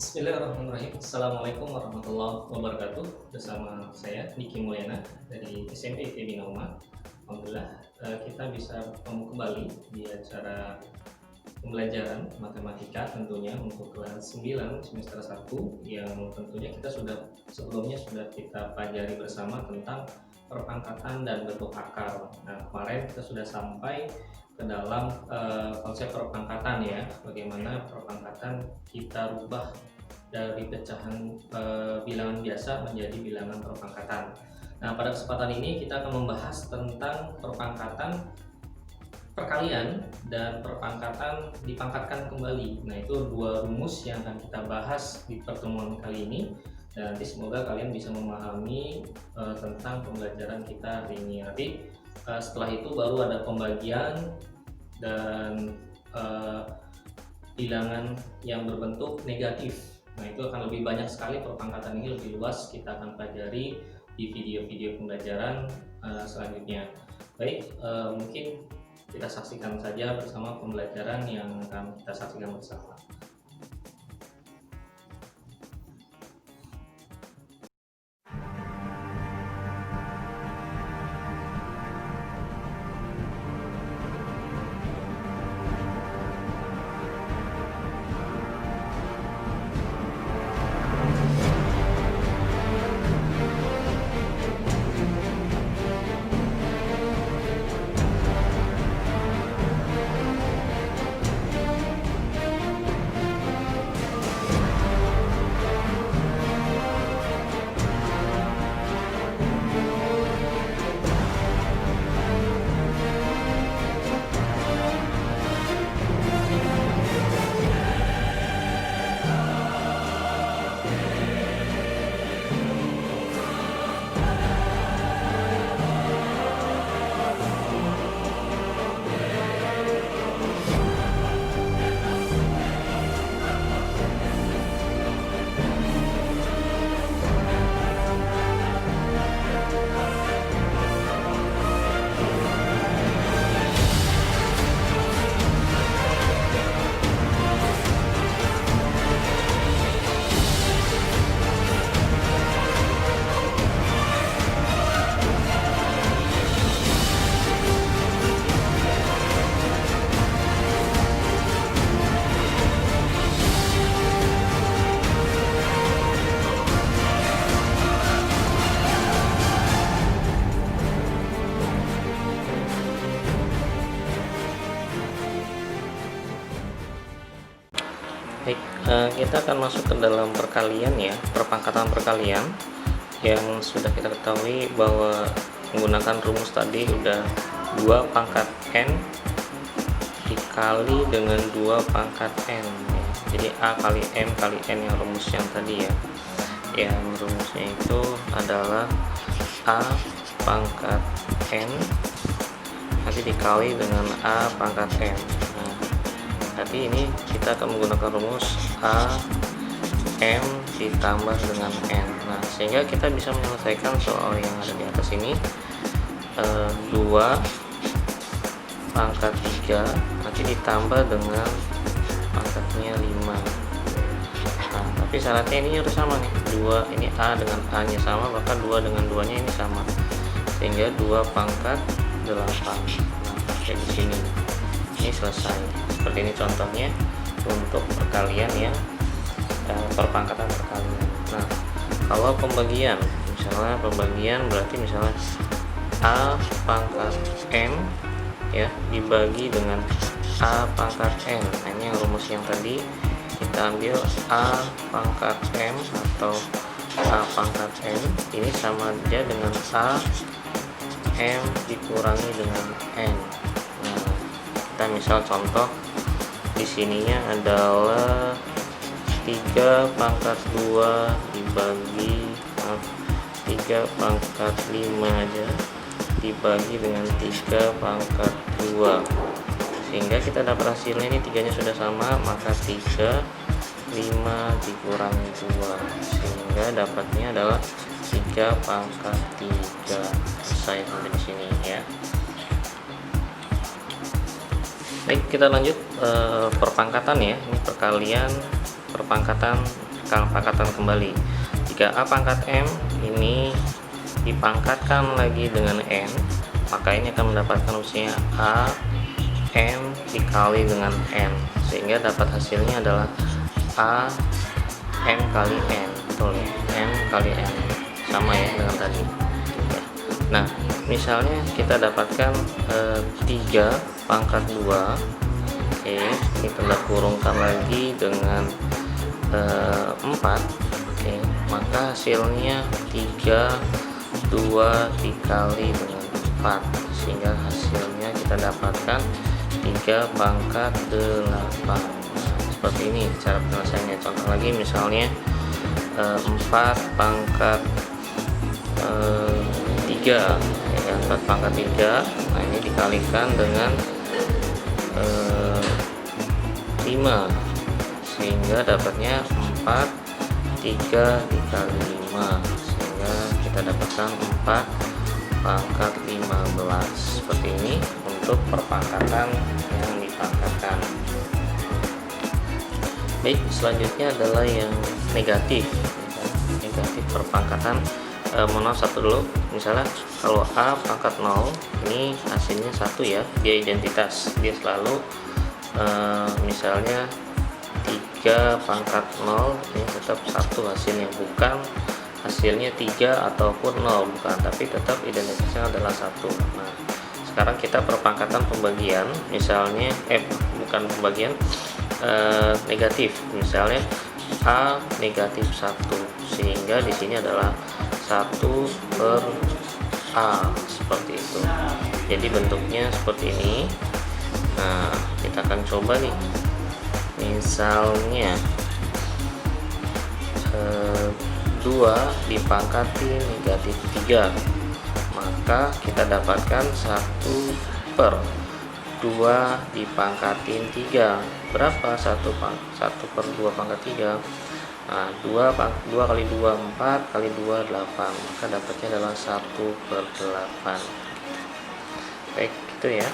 Bismillahirrahmanirrahim. Assalamualaikum warahmatullahi wabarakatuh. Bersama saya Niki Mulyana dari SMP ITB Nauma. Alhamdulillah kita bisa bertemu kembali di acara pembelajaran matematika tentunya untuk kelas 9 semester 1 yang tentunya kita sebelumnya sudah kita pelajari bersama tentang perpangkatan dan bentuk akar. Nah, kemarin kita sudah sampai ke dalam konsep perpangkatan ya, bagaimana perpangkatan kita rubah dari pecahan bilangan biasa menjadi bilangan perpangkatan. Nah, pada kesempatan ini kita akan membahas tentang perpangkatan perkalian dan perpangkatan dipangkatkan kembali. Nah, itu dua rumus yang akan kita bahas di pertemuan kali ini. Dan nanti semoga kalian bisa memahami tentang pembelajaran kita hari ini. Nanti setelah itu baru ada pembagian dan bilangan yang berbentuk negatif. Nah, itu akan lebih banyak sekali, perpangkatan ini lebih luas, kita akan pelajari di video-video pembelajaran selanjutnya. Baik, mungkin kita saksikan saja bersama pembelajaran yang akan kita saksikan bersama. Baik, kita akan masuk ke dalam perkalian ya, perpangkatan perkalian yang sudah kita ketahui bahwa menggunakan rumus tadi udah 2 pangkat n dikali dengan 2 pangkat n ya. Jadi A kali M kali N yang rumus yang tadi ya, yang rumusnya itu adalah A pangkat N nanti dikali dengan A pangkat N. Tapi ini kita akan menggunakan rumus A M ditambah dengan N. Nah, sehingga kita bisa menyelesaikan soal yang ada di atas ini. 2 pangkat 3 nanti ditambah dengan pangkatnya 5. Nah, tapi syaratnya ini harus sama nih, 2 ini A dengan A nya sama, maka 2 dengan 2 nya ini sama, sehingga 2 pangkat 8. Nah, kayak di sini ini selesai. Seperti ini contohnya untuk perkalian yang perpangkatan perkalian. Nah, kalau pembagian, misalnya pembagian berarti misalnya A pangkat M ya dibagi dengan A pangkat N. Nah, ini yang rumus yang tadi kita ambil A pangkat M atau A pangkat N ini sama aja dengan A M dikurangi dengan N. Nah, kita misal contoh di sininya adalah 3 pangkat 2 dibagi 3 pangkat 5 aja dibagi dengan 3 pangkat 2, sehingga kita dapat hasilnya ini 3 nya sudah sama, maka 3 5 dikurangi 2, sehingga dapatnya adalah 3 pangkat 3. Selesai sampai di sini ya. Baik, kita lanjut perpangkatan ya. Ini perkalian perpangkatan pangkatan kembali. Jika A pangkat M ini dipangkatkan lagi dengan N, maka ini akan mendapatkan usia A M dikali dengan N, sehingga dapat hasilnya adalah A M kali N. Betul ya, M kali N, sama ya dengan tadi. Nah, misalnya kita dapatkan 3 pangkat 2. Oke, ini tanda kurungkan lagi dengan 4. Oke, maka hasilnya 3 2 dikali dengan 4, sehingga hasilnya kita dapatkan 3 pangkat 8. Nah, seperti ini cara penyelesaiannya. Contoh lagi misalnya 4 pangkat 3 ya, 4 pangkat 3. Nah, ini dikalikan dengan 5, sehingga dapatnya 4 3 dikali 5, sehingga kita dapatkan 4 pangkat 15. Seperti ini untuk perpangkatan yang dipangkatkan. Baik, selanjutnya adalah yang negatif. Negatif perpangkatan. Mohon satu dulu, misalnya kalau A pangkat 0 ini hasilnya 1 ya, dia identitas, dia selalu misalnya 3 pangkat 0 ini tetap 1 hasilnya, bukan hasilnya 3 ataupun 0, bukan, tapi tetap identitasnya adalah 1. Nah, sekarang kita perpangkatan pembagian, misalnya bukan pembagian, negatif, misalnya A negatif 1, sehingga di sini adalah 1 per A, seperti itu. Jadi bentuknya seperti ini. Nah, kita akan coba nih, misalnya 2 dipangkati negatif 3, maka kita dapatkan 1 per 2 dipangkatin 3. Berapa 1 per 2 pangkat 3? Nah, 2 kali 2 4, kali 2 8, maka dapatnya adalah 1 per 8. Baik, gitu ya.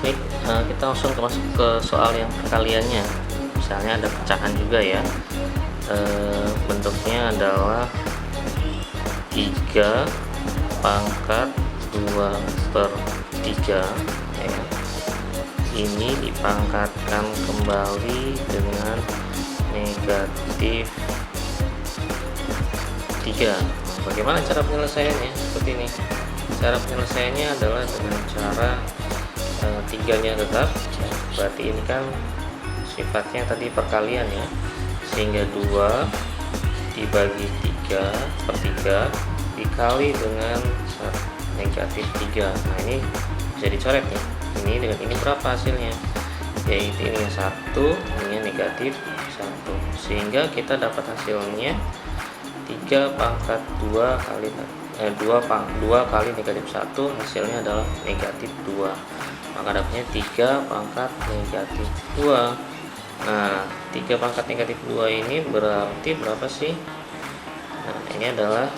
Baik, kita langsung masuk ke soal yang perkaliannya. Misalnya ada pecahan juga ya. Bentuknya adalah 3 pangkat 2 per 3 ya. Ini dipangkatkan kembali dengan negatif 3. Bagaimana cara penyelesaiannya? Seperti ini. Cara penyelesaiannya adalah dengan cara 3-nya tetap ya. Berarti ini kan sifatnya tadi perkalian ya, sehingga 2 dibagi 3 per 3 dikali dengan negatif 3. Nah, ini bisa dicoret nih, ini dengan ini berapa hasilnya, yaitu ini 1, ini negatif 1, sehingga kita dapat hasilnya 3 pangkat 2 kali 2 kali negatif 1, hasilnya adalah negatif 2, maka dapatnya 3 pangkat negatif 2. Nah, 3 pangkat negatif 2 ini berarti berapa sih? Nah, ini adalah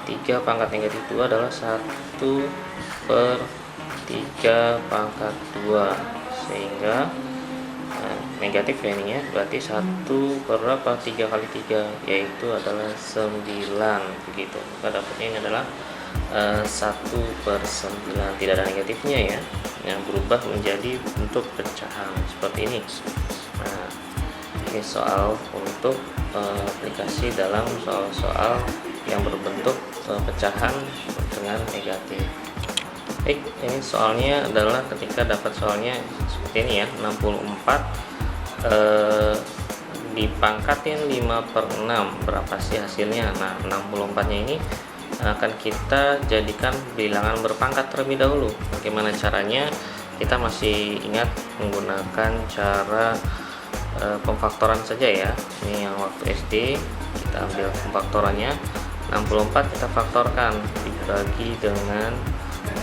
3 pangkat negatif 2 adalah 1 per 3 pangkat 2, sehingga negatif ya ini ya, berarti 1 per berapa? 3 kali 3, yaitu adalah 9, begitu. Maka dapatnya ini adalah 1 per 9, tidak ada negatifnya ya, yang berubah menjadi bentuk pecahan seperti ini. Nah, ini soal untuk aplikasi dalam soal-soal yang berbentuk pecahan dengan negatif. Baik, ini soalnya adalah ketika dapat soalnya seperti ini ya, 64 dipangkatin 5 per 6, berapa sih hasilnya? Nah, 64 nya ini akan kita jadikan bilangan berpangkat terlebih dahulu. Bagaimana caranya? Kita masih ingat menggunakan cara pemfaktoran saja ya. Ini yang waktu SD kita ambil pemfaktorannya, 64 kita faktorkan dibagi dengan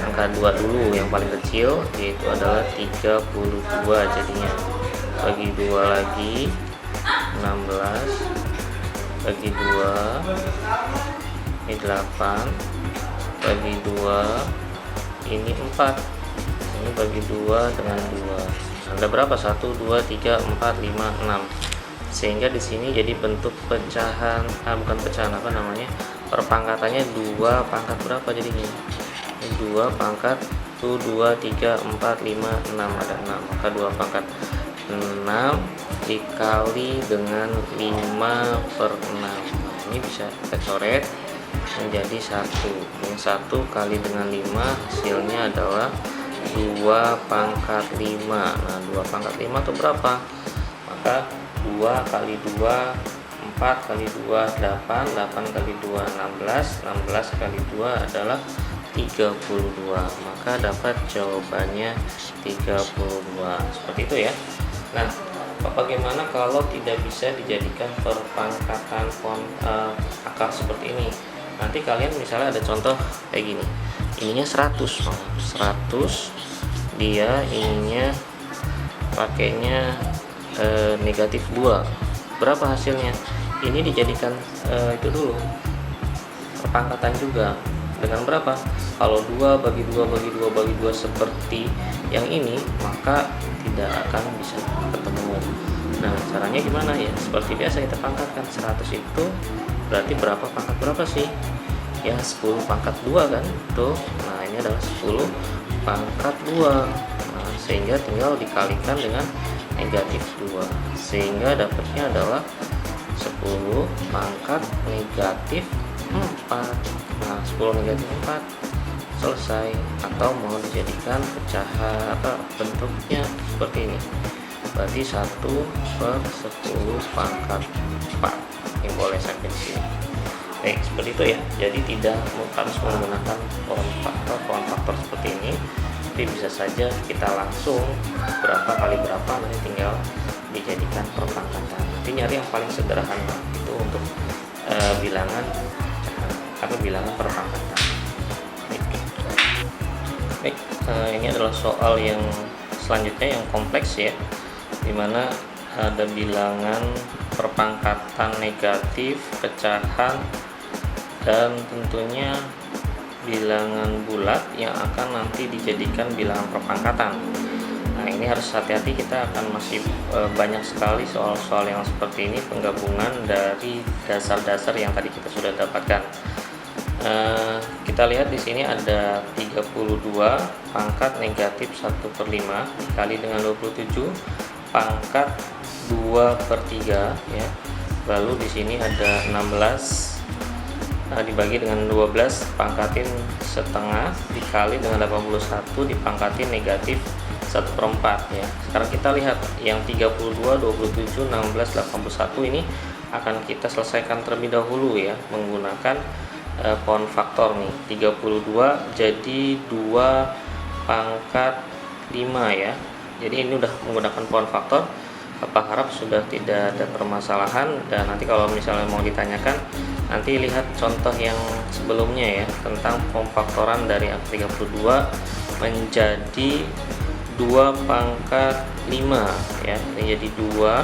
angka 2 dulu yang paling kecil, yaitu adalah 32 jadinya. Bagi 2 lagi 16, bagi 2 ini 8, bagi 2 ini 4, ini bagi 2 dengan 2. Ada berapa? 1, 2, 3, 4, 5, 6. sehingga di sini jadi bentuk pecahan, bukan pecahan, apa namanya, perpangkatannya 2 pangkat berapa jadinya, 2 pangkat 1, 2, 3, 4, 5, 6, ada 6, maka 2 pangkat 6 dikali dengan 5/6. Ini bisa kita coret menjadi 1. Ini 1 kali dengan 5 hasilnya adalah 2 pangkat 5. Nah, 2 pangkat 5 itu berapa? Maka 2 kali 2 4 kali 2 8, 8 kali 2 16, 16 kali 2 adalah 32. Maka dapat jawabannya 32. Seperti itu ya. Nah, bagaimana kalau tidak bisa dijadikan perpangkatan akar seperti ini? Nanti kalian misalnya ada contoh kayak gini, ininya 100, dia ininya pakainya negatif 2. Berapa hasilnya? Ini dijadikan itu dulu perpangkatan juga. Dengan berapa? Kalau 2 bagi 2 bagi 2 bagi 2 seperti yang ini, maka tidak akan bisa ketemu. Nah, caranya gimana ya? Seperti biasa kita pangkatkan. 100 itu berarti berapa pangkat berapa sih? Ya 10 pangkat 2 kan? Tuh. Nah, ini adalah 10 pangkat 2. Nah, sehingga tinggal dikalikan dengan negatif 2. Sehingga dapatnya adalah 10 pangkat negatif 4. Nah, 10 negatif 4 selesai. Atau mau dijadikan pecahan apa bentuknya seperti ini, berarti 1/10 pangkat 4. Ini boleh sampai di sini. Baik, seperti itu ya. Jadi tidak harus menggunakan pohon faktor seperti ini, tapi bisa saja kita langsung berapa kali berapa, nanti tinggal dijadikan perpangkatan. Nanti nyari yang paling sederhana itu untuk bilangan atau bilangan perpangkatan. Baik, ini adalah soal yang selanjutnya yang kompleks ya, dimana ada bilangan perpangkatan negatif, pecahan, dan tentunya bilangan bulat yang akan nanti dijadikan bilangan perpangkatan. Nah, ini harus hati-hati, kita akan masih banyak sekali soal-soal yang seperti ini, penggabungan dari dasar-dasar yang tadi kita sudah dapatkan. Kita lihat di sini ada 32 pangkat negatif 1/5 dikali dengan 27 pangkat 2/3 ya. Lalu di sini ada 16 dibagi dengan 12 pangkatin setengah dikali dengan 81 dipangkatin negatif 1/4 ya. Sekarang kita lihat yang 32, 27, 16, 81 ini akan kita selesaikan terlebih dahulu ya, menggunakan pohon faktor nih. 32 jadi 2 pangkat 5 ya. Jadi ini udah menggunakan pohon faktor. Bapak harap sudah tidak ada permasalahan, dan nanti kalau misalnya mau ditanyakan, nanti lihat contoh yang sebelumnya ya, tentang pemfaktoran dari angka 32 menjadi 2 pangkat 5 ya. Ini jadi 2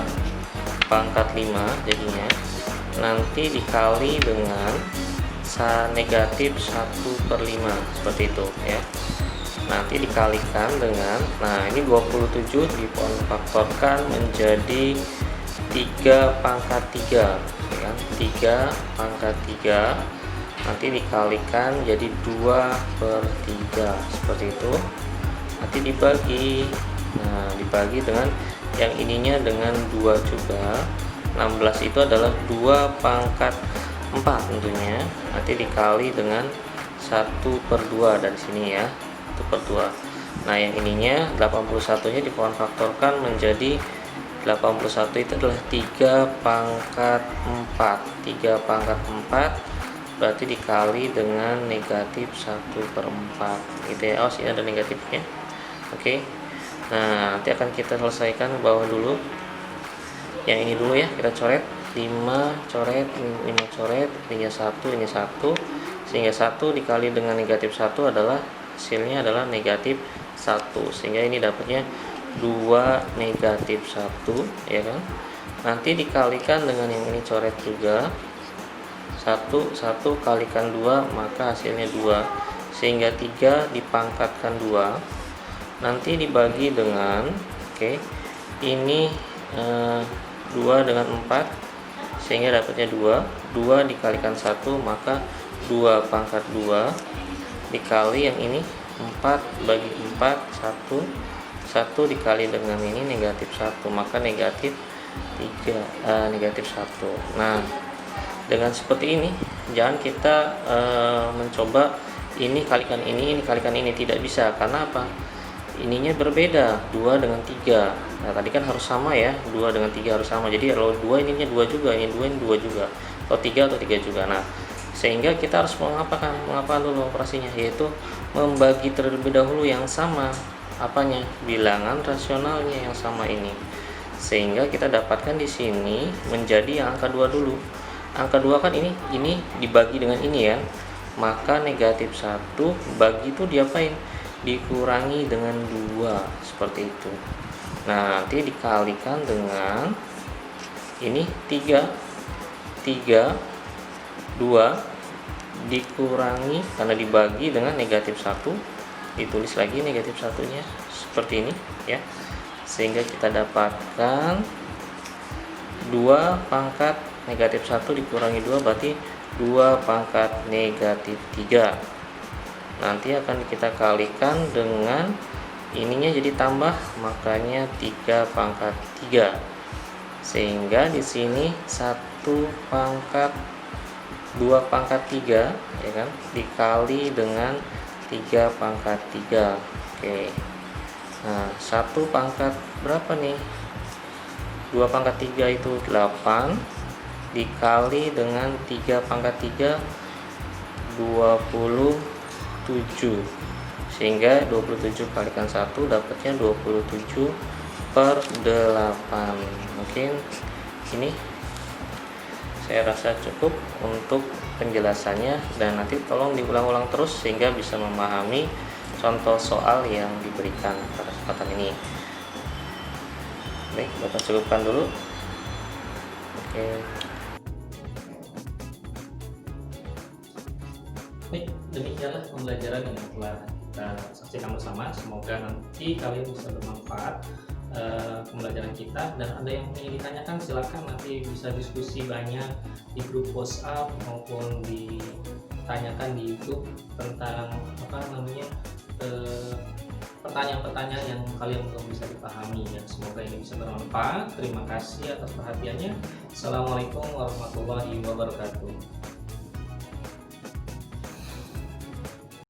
pangkat 5 jadinya, nanti dikali dengan negatif 1/5 seperti itu ya. Nanti dikalikan dengan, nah ini 27 difaktorkan menjadi 3 pangkat 3 ya kan? 3 pangkat 3 nanti dikalikan jadi 2/3 seperti itu. Nanti dibagi, nah dibagi dengan yang ininya dengan 2 juga. 16 itu adalah 2 pangkat 4 tentunya, nanti dikali dengan 1/2 dari sini ya, 1/2. Nah yang ininya 81 nya pohon faktorkan menjadi 81 itu adalah 3 pangkat 4. 3 pangkat 4 berarti dikali dengan negatif 1/4 gitu ya. Oh sini ada negatifnya. Oke. Nah nanti akan kita selesaikan bawah dulu. Yang ini dulu ya, kita coret 5 coret, 5 coret, ini 1, ini 1, sehingga 1 dikali dengan negatif 1 adalah hasilnya adalah negatif 1, sehingga ini dapatnya 2 negatif 1 ya kan. Nanti dikalikan dengan yang ini coret juga, 1 kalikan 2 maka hasilnya 2, sehingga 3 dipangkatkan 2, nanti dibagi dengan ini 2 dengan 4 sehingga dapatnya 2. 2 dikalikan 1 maka 2 pangkat 2 dikali yang ini 4 bagi 4 1. 1 dikali dengan ini negatif 1 maka negatif 3 negatif 1. Nah, dengan seperti ini jangan kita mencoba ini kalikan ini kalikan ini, tidak bisa. Karena apa? Ininya berbeda, 2 dengan 3. Nah, tadi kan harus sama ya, 2 dengan 3 harus sama. Jadi kalau 2 ininya 2 juga, ini 2 ini 2 juga. Atau 3 juga. Nah, sehingga kita harus mengapa dulu operasinya, yaitu membagi terlebih dahulu yang sama apanya, bilangan rasionalnya yang sama ini, sehingga kita dapatkan di sini menjadi yang angka 2 dulu. Angka 2 kan ini dibagi dengan ini ya, maka negatif 1 bagi itu diapain, dikurangi dengan 2 seperti itu. Nah, nanti dikalikan dengan ini 3 2 dikurangi karena dibagi dengan negatif 1, ditulis lagi negatif 1-nya seperti ini ya, sehingga kita dapatkan 2 pangkat negatif 1 dikurangi 2 berarti 2 pangkat negatif 3. Nanti akan kita kalikan dengan ininya jadi tambah, makanya 3 pangkat 3, sehingga di sini 1 pangkat 2 pangkat 3 ya kan, dikali dengan 3 pangkat 3. Oke. Nah, 1 pangkat berapa nih? 2 pangkat 3 itu 8 dikali dengan 3 pangkat 3 27. Sehingga 27 kalikan 1 dapatnya 27/8. Mungkin ini saya rasa cukup untuk penjelasannya, dan nanti tolong diulang-ulang terus sehingga bisa memahami contoh soal yang diberikan pada kesempatan ini. Baik, Bapak cukupkan dulu. Oke. Baik, demikianlah pembelajaran yang telah kita saksikan bersama. Semoga nanti kalian bisa bermanfaat pembelajaran kita, dan ada yang ingin ditanyakan silakan nanti bisa diskusi banyak di grup WhatsApp maupun ditanyakan di YouTube tentang pertanyaan-pertanyaan yang kalian belum bisa dipahami ya. Semoga ini bisa bermanfaat. Terima kasih atas perhatiannya. Assalamualaikum warahmatullahi wabarakatuh.